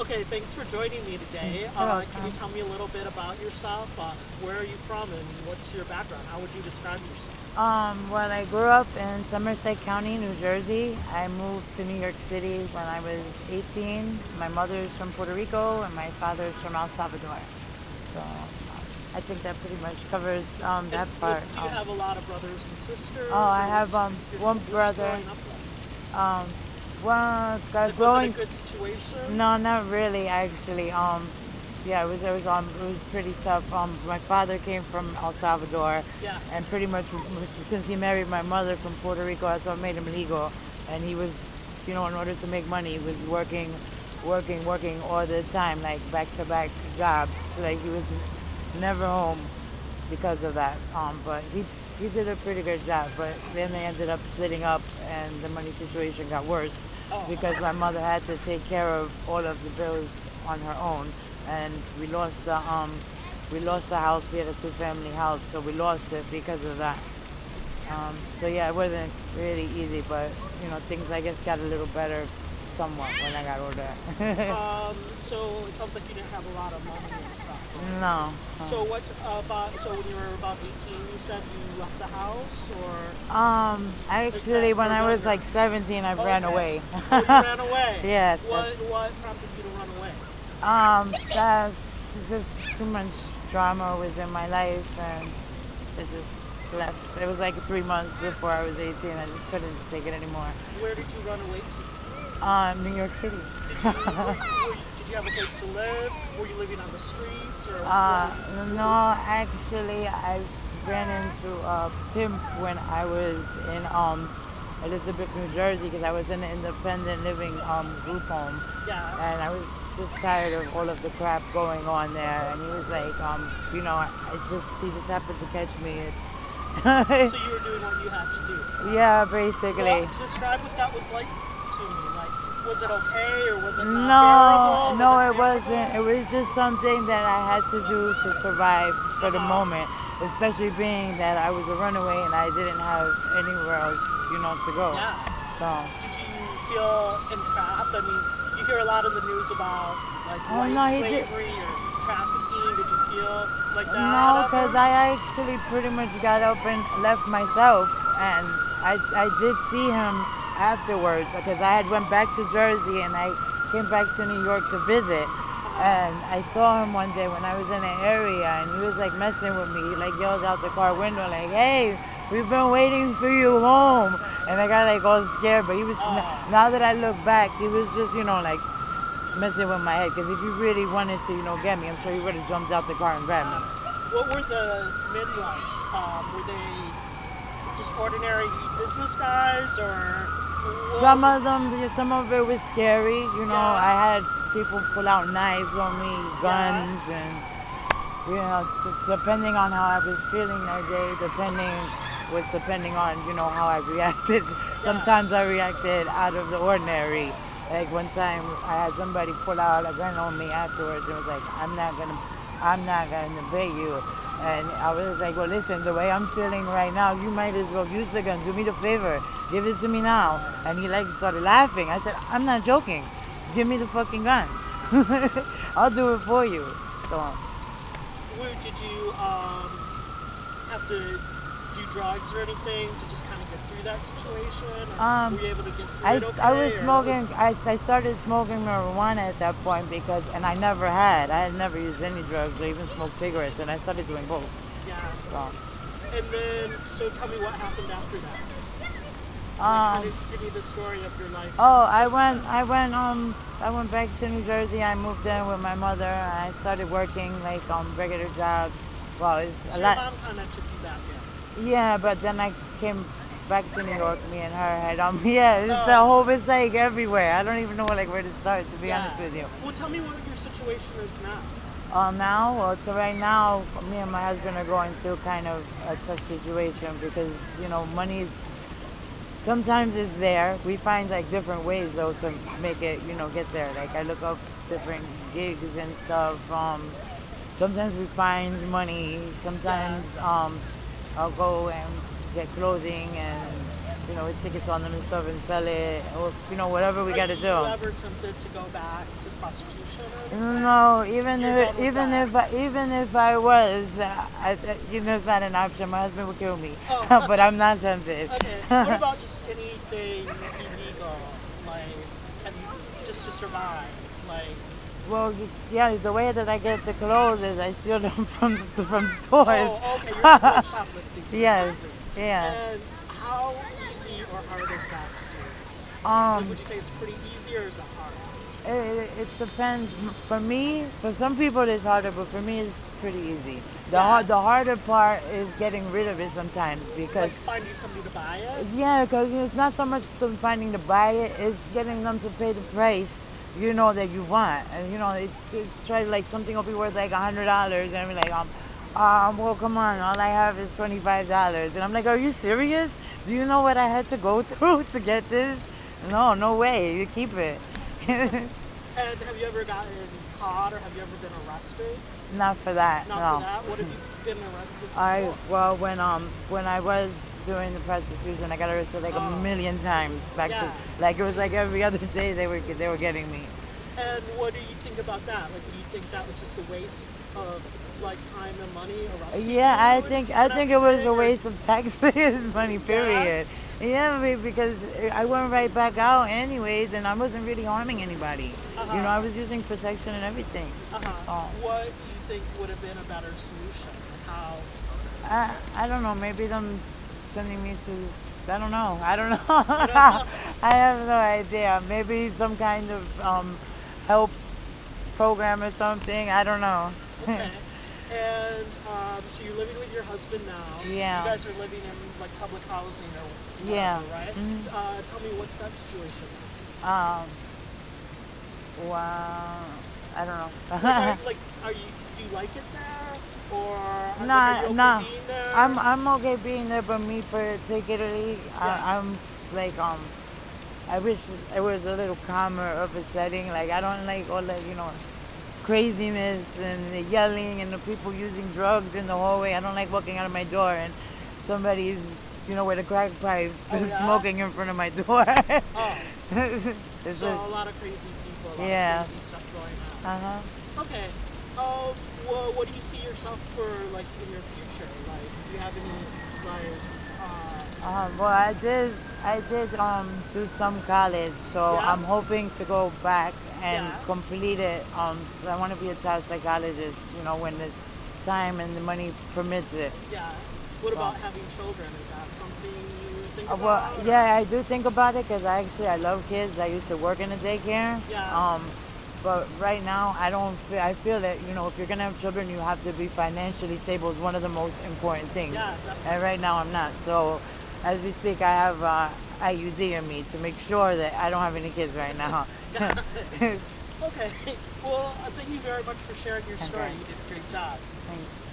Okay, thanks for joining me today. You're Can you welcome. tell me a little bit about yourself? Where are you from and what's your background? How would you describe yourself? Well, I grew up in Somerset County, New Jersey. I moved to New York City when I was 18. My mother is from Puerto Rico and my father is from El Salvador. So I think that pretty much covers And that part. do you have a lot of brothers and sisters? I Or have your one what's brother. growing up like? Um, well, Like, was it a growing. good situation? No, not really. Actually, yeah, it was pretty tough. My father came from El Salvador, Yeah. and pretty much since he married my mother from Puerto Rico, that's what made him legal. And he was, in order to make money, he was working all the time, like back to back jobs. Like he was never home because of that. But he did a pretty good job. But then they ended up splitting up, and the money situation got worse Oh, because my mother had to take care of all of the bills on her own, and we lost the house. We had a two-family house, so we lost it because of that. So yeah, it wasn't really easy, but things I guess got a little better somewhat when I got older. so it sounds like you didn't have a lot of money and stuff, right? No. So what about so when you were about 18, you said you left the house or Actually, when or I was younger? like 17, I ran Okay. away. Oh, you ran away. Yeah, What prompted you to run away? that's just too much drama was in my life, and I just left. It was like 3 months before I was 18. I just couldn't take it anymore. Where did you run away to? New York City. Did you have a place to live? Were you living on the streets or Uh, what? no, actually, I ran into a pimp when I was in Elizabeth, New Jersey, because I was in an independent living group home, Yeah. and I was just tired of all of the crap going on there. And he was like, he just happened to catch me. So you were doing what you had to do. Yeah, Well, basically. describe what that was like to me. Like, was it okay or was it not No, bearable? Was no, it it wasn't. It bearable? was just something that I had to do to survive for the Uh-huh. moment, especially being that I was a runaway and I didn't have anywhere else, to go. Yeah. So, Did you feel entrapped? I mean, you hear a lot in the news about like oh white no, he did. slavery or trafficking. Did you feel like that No, because ever? I actually pretty much got up and left myself, and I did see him afterwards because I had went back to Jersey and I came back to New York to visit, Uh-huh. and I saw him one day when I was in an area, and he was like messing with me. He like yelled out the car window like, "Hey, we've been waiting for you home," and I got like all scared. But he was Oh, now that I look back, he was just like messing with my head. Because if he really wanted to, get me, I'm sure he would have jumped out the car and grabbed me. what were the men like? Were they just ordinary business guys or what? Some of them, some of it was scary. Yeah, I had people pull out knives on me, yeah, guns, and just depending on how I was feeling that day, depending on how I reacted. yeah. Sometimes I reacted out of the ordinary. Like one time, I had somebody pull out a gun on me afterwards, and was like, I'm not gonna pay you." And I was like, "Well, listen, the way I'm feeling right now, you might as well use the gun. Do me the favor, give it to me now." And he like started laughing. I said, "I'm not joking. Give me the fucking gun. I'll do it for you." So Where did you have to do drugs or anything to just kind of get through that situation? Or were um, you able to get through it I was okay? Or what was? smoking. I started smoking marijuana at that point and I had never used any drugs or even smoked cigarettes, and I started doing both. Yeah. So, And then, so tell me what happened after that. Like, kind um, of give me the story of your life oh, since then. I went back to New Jersey. I moved in with my mother. I started working like regular jobs. Well, it's a So your lot. mom kind of took you back Yeah, but then I came back to New York. Me and her had yeah, in. it's the whole it's like everywhere. I don't even know like where to start, to be honest Yeah. with you. Well, tell me what your situation is now. Now, well, so right now, me and my husband are going through kind of a tough situation because money's sometimes it's there. We find like different ways though to make it get there. Like I look up different gigs and stuff. Sometimes we find money. Yeah. Sometimes I'll go and get clothing and with tickets on them and stuff and sell it, or whatever we got to Are do. you ever tempted to go back to prostitution? Or No, even you're if done with even that? even if I was, it's not an option. My husband would kill me, Oh, but I'm not tempted. okay. What about just anything illegal? Like, have you just to survive? Like, Well, yeah, the way that I get the clothes is I steal them from stores. oh, okay, you're still shoplifting, Yes, basically. yeah. And how easy or hard is that to do? Like, Um, would you say it's pretty easy or is it hard? it depends. For me, for some people it's harder, but for me it's pretty easy. Yeah. The harder part is getting rid of it sometimes Like because finding somebody to buy it? yeah, because it's not so much them finding to buy it; it's getting them to pay the price that you want. And it's try like something will be worth like $100, and I'm like, well, come on, all I have is $25, and I'm like, are you serious? Do you know what I had to go through to get this? No, no way. You keep it. And have you ever gotten caught or have you ever been arrested? Not for that. Not No. for that. What have you been arrested I for? well when I was doing the prostitution, I got arrested like a Oh. million times. Back Yeah. to like it was like every other day they were getting me. And what do you think about that? Like, do you think that was just a waste of like time and money arresting Yeah, you I and think it was everything, a or- waste of taxpayers' money. Period. Yeah, because I went right back out anyways, and I wasn't really harming anybody. Uh-huh. I was using protection and everything. Uh-huh. What do you think would have been a better solution? Like how? I don't know. Maybe them sending me to. I don't know. I don't know. I don't know. I have no idea. Maybe some kind of help program or something. I don't know. Okay. And so you're living with your husband now. Yeah. You guys are living in like public housing or whatever, Yeah. right? Mhm. Tell me what's that situation? um. Wow. I don't know. Are you? Do you like it there, or are, Nah, are you okay nah. being there? I'm okay being there, but me particularly, Yeah. I'm like I wish it was a little calmer of a setting. Like I don't like all the craziness and the yelling and the people using drugs in the hallway. I don't like walking out of my door and somebody's with a crack pipe Oh, yeah? smoking in front of my door. Oh, It's so a lot of crazy people, a lot Yeah. of crazy stuff going on. uh-huh. Okay. Well, what do you see yourself for like in your future? Like, do you have any like? Well, I did do some college, so Yeah? I'm hoping to go back and Yeah. complete it. I want to be a child psychologist. When the time and the money permits it. Yeah. What about having children? Is that something you think about? Well, or- yeah, I do think about it because I love kids. I used to work in a daycare. Yeah. But right now, I don't feel. I feel that if you're gonna have children, you have to be financially stable. Is one of the most important things. Yeah, definitely. And right now, I'm not. So, as we speak, I have IUD in me to make sure that I don't have any kids right now. Okay. Well, thank you very much for sharing your story. Okay. You did a great job. Thank you.